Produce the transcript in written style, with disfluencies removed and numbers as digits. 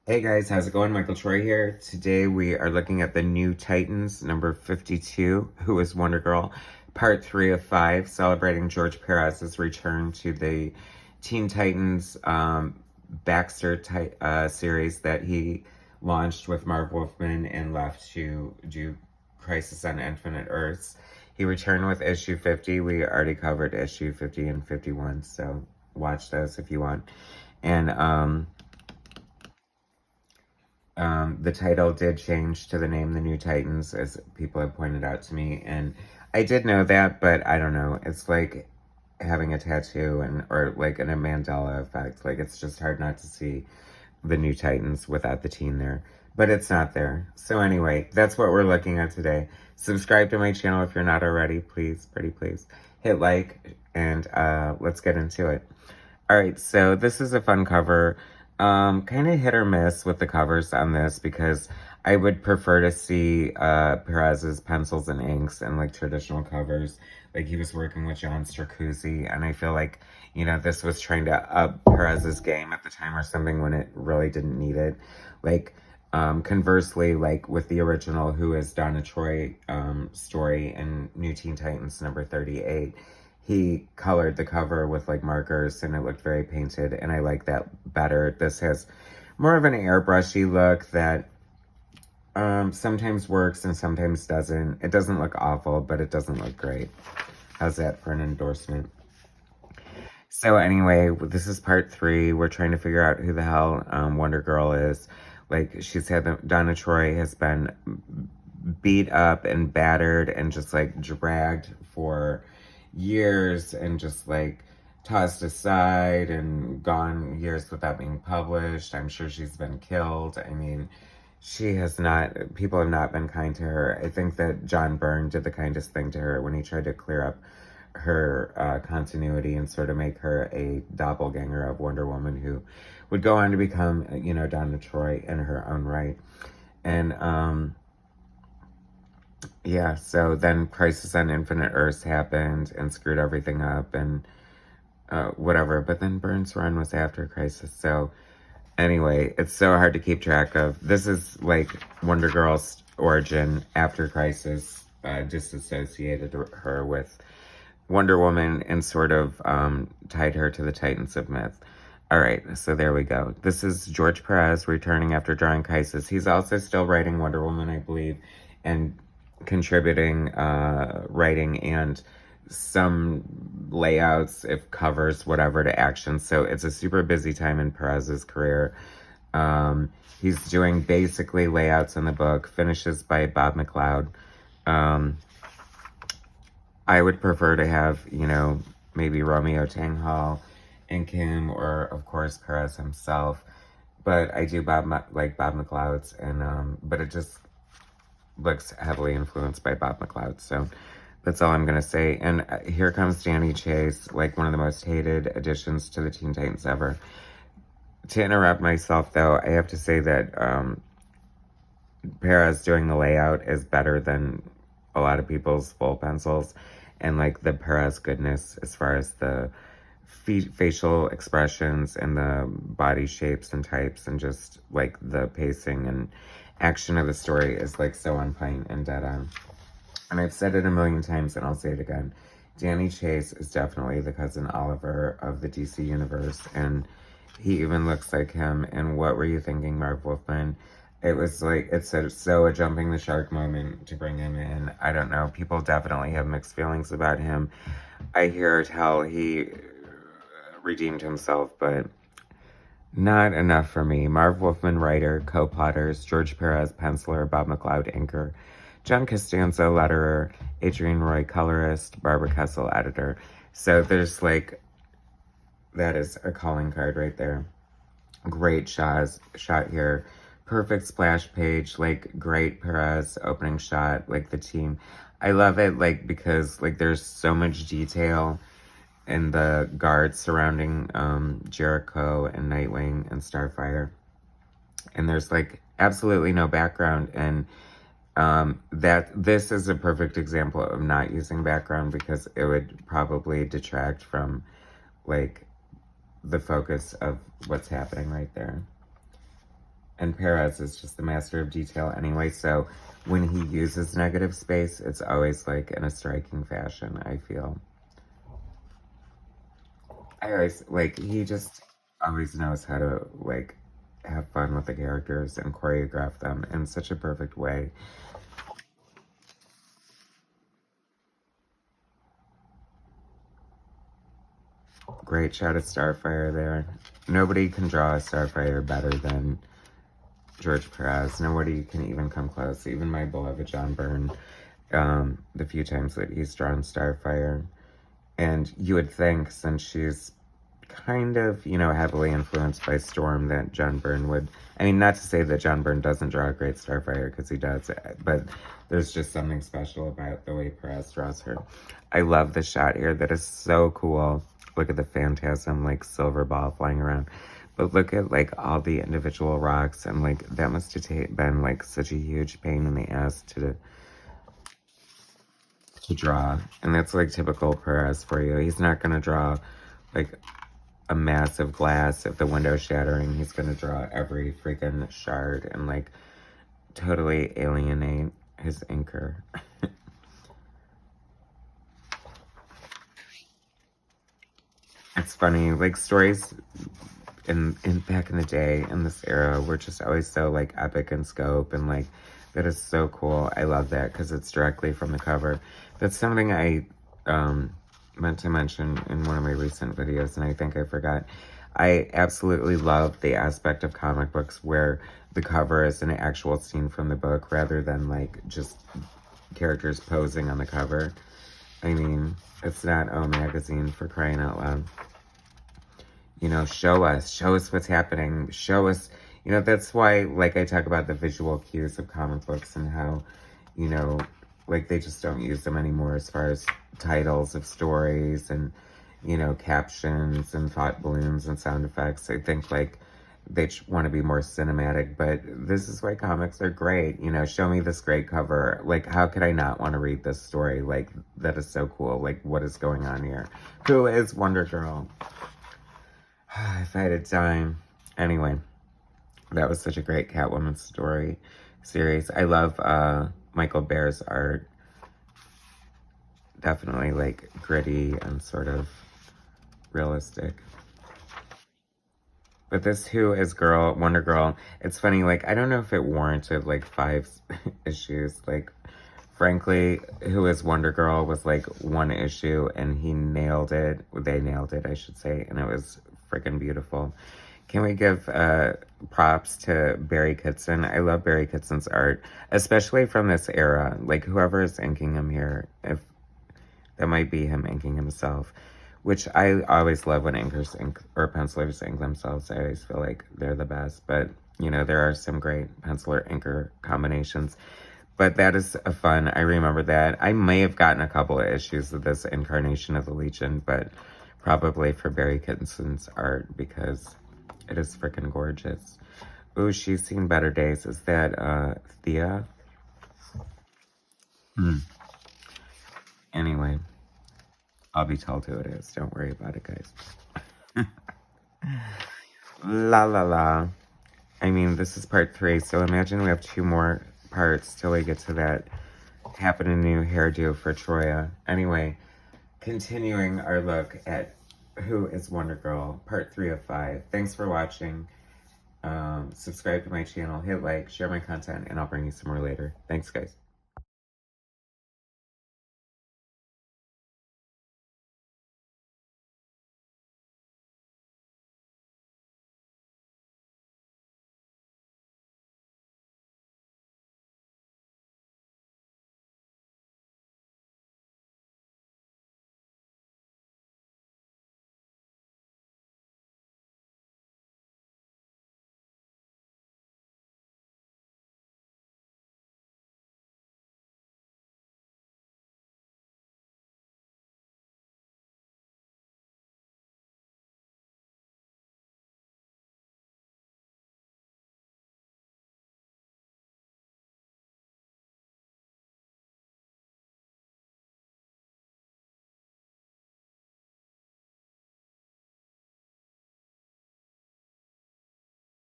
Hey guys, how's it going? Michael Troy here. Today we are looking at the New Titans, number 52, Who is Wonder Girl, part 3 of 5, celebrating George Perez's return to the Teen Titans Baxter series that he launched with Marv Wolfman and left to do Crisis on Infinite Earths. He returned with issue 50. We already covered issue 50 and 51, so watch those if you want. And the title did change to the name The New Titans, as people have pointed out to me, and I did know that, but I don't know. It's like having a tattoo or like a Mandela effect. Like, it's just hard not to see The New Titans without the teen there, but it's not there. So anyway, that's what we're looking at today. Subscribe to my channel if you're not already, please, pretty please. Hit like, and let's get into it. All right, so this is a fun cover. Kind of hit or miss with the covers on this because I would prefer to see Perez's pencils and inks and like traditional covers. Like he was working with John Stracuzzi, and I feel like, this was trying to up Perez's game at the time or something when it really didn't need it. Like, conversely, like with the original Who is Donna Troy story in New Teen Titans number 38, he colored the cover with like markers and it looked very painted, and I like that better. This has more of an airbrushy look that sometimes works and sometimes doesn't. It doesn't look awful, but it doesn't look great. How's that for an endorsement? So anyway, this is part 3. We're trying to figure out who the hell Wonder Girl is. Like, she said that Donna Troy has been beat up and battered and just like dragged for years and just like tossed aside and gone years without being published. I'm sure she's been killed. I mean, people have not been kind to her. I think that John Byrne did the kindest thing to her when he tried to clear up her continuity and sort of make her a doppelganger of Wonder Woman who would go on to become, Donna Troy in her own right. And, yeah, so then Crisis on Infinite Earths happened and screwed everything up and whatever. But then Byrne's run was after Crisis. So anyway, it's so hard to keep track of. This is like Wonder Girl's origin after Crisis disassociated her with Wonder Woman and sort of tied her to the Titans of Myth. All right, so there we go. This is George Perez returning after drawing Crisis. He's also still writing Wonder Woman, I believe, and contributing writing and some layouts, if covers, whatever, to action. So it's a super busy time in Perez's career. He's doing basically layouts in the book, finishes by Bob McLeod. I would prefer to have, maybe Romeo Tanghal and Kim, or of course Perez himself. But I do like Bob McLeod's, and but it just looks heavily influenced by Bob McLeod. So that's all I'm gonna say. And here comes Danny Chase, like one of the most hated additions to the Teen Titans ever. To interrupt myself, though, I have to say that Perez doing the layout is better than a lot of people's full pencils, and like the Perez goodness as far as the facial expressions and the body shapes and types and just like the pacing and action of the story is like so on point and dead on. And I've said it a million times and I'll say it again. Danny Chase is definitely the cousin Oliver of the DC universe, and he even looks like him. And what were you thinking, Marv Wolfman? It was like, it's so a jumping the shark moment to bring him in. I don't know. People definitely have mixed feelings about him. I hear tell he redeemed himself, but not enough for me. Marv Wolfman, writer, co-plotters, George Perez, penciler, Bob McLeod, inker, John Costanzo, letterer, Adrian Roy, colorist, Barbara Kessel, editor. So there's like, that is a calling card right there. Great shot here. Perfect splash page, like great Perez opening shot, like the team. I love it, like, because like there's so much detail in the guards surrounding Jericho and Nightwing and Starfire. And there's like absolutely no background, and this is a perfect example of not using background because it would probably detract from like the focus of what's happening right there. And Pérez is just the master of detail anyway, so when he uses negative space, it's always like in a striking fashion, I feel. I always, like, he just always knows how to, like, have fun with the characters and choreograph them in such a perfect way. Great shot of Starfire there. Nobody can draw a Starfire better than George Pérez. Nobody can even come close. Even my beloved John Byrne, the few times that he's drawn Starfire. And you would think, since she's kind of, you know, heavily influenced by Storm, that John Byrne would... I mean, not to say that John Byrne doesn't draw a great Starfire, because he does, but there's just something special about the way Pérez draws her. I love the shot here. That is so cool. Look at the phantasm, like, silver ball flying around. But look at, like, all the individual rocks, and, like, that must have been, like, such a huge pain in the ass to draw. And that's, like, typical Pérez for you. He's not going to draw, like, a massive glass of the window shattering. He's going to draw every freaking shard and, like, totally alienate his inker. It's funny, like, stories in back in the day, in this era, were just always so, like, epic in scope, and, like, that is so cool. I love that, because it's directly from the cover. That's something I meant to mention in one of my recent videos, and I think I forgot. I absolutely love the aspect of comic books where the cover is an actual scene from the book, rather than, like, just characters posing on the cover. I mean, it's not O Magazine, for crying out loud. You know, show us what's happening, show us, you know, that's why, like, I talk about the visual cues of comic books and how, you know, like, they just don't use them anymore as far as titles of stories and, you know, captions and thought balloons and sound effects. I think, like, they want to be more cinematic, but this is why comics are great. You know, show me this great cover. Like, how could I not want to read this story? Like, that is so cool. Like, what is going on here? Who is Wonder Girl? If I had a dime. Anyway, that was such a great Catwoman story series. I love Michael Bear's art. Definitely, like, gritty and sort of realistic. But this Who is Girl, Wonder Girl, it's funny, like, I don't know if it warranted, like, 5 issues. Like, frankly, Who is Wonder Girl was, like, 1 issue, and he nailed it. They nailed it, I should say, and it was freaking beautiful. Can we give props to Barry Kitson? I love Barry Kitson's art, especially from this era. Like, whoever is inking him here, if that might be him inking himself, which I always love when inkers ink, or pencilers ink themselves. I always feel like they're the best, but, you know, there are some great penciler inker combinations. But that is a fun, I remember that. I may have gotten a couple of issues of this incarnation of the Legion, but probably for Barry Kitson's art, because it is freaking gorgeous. Ooh, she's seen better days. Is that Thea? Anyway, I'll be told who it is. Don't worry about it, guys. La la la. I mean, this is part 3, so imagine we have 2 more parts till we get to that happening new hairdo for Troya. Anyway, continuing our look at Who is Wonder Girl, part 3 of 5. Thanks for watching. Subscribe to my channel, hit like, share my content, and I'll bring you some more later. Thanks, guys.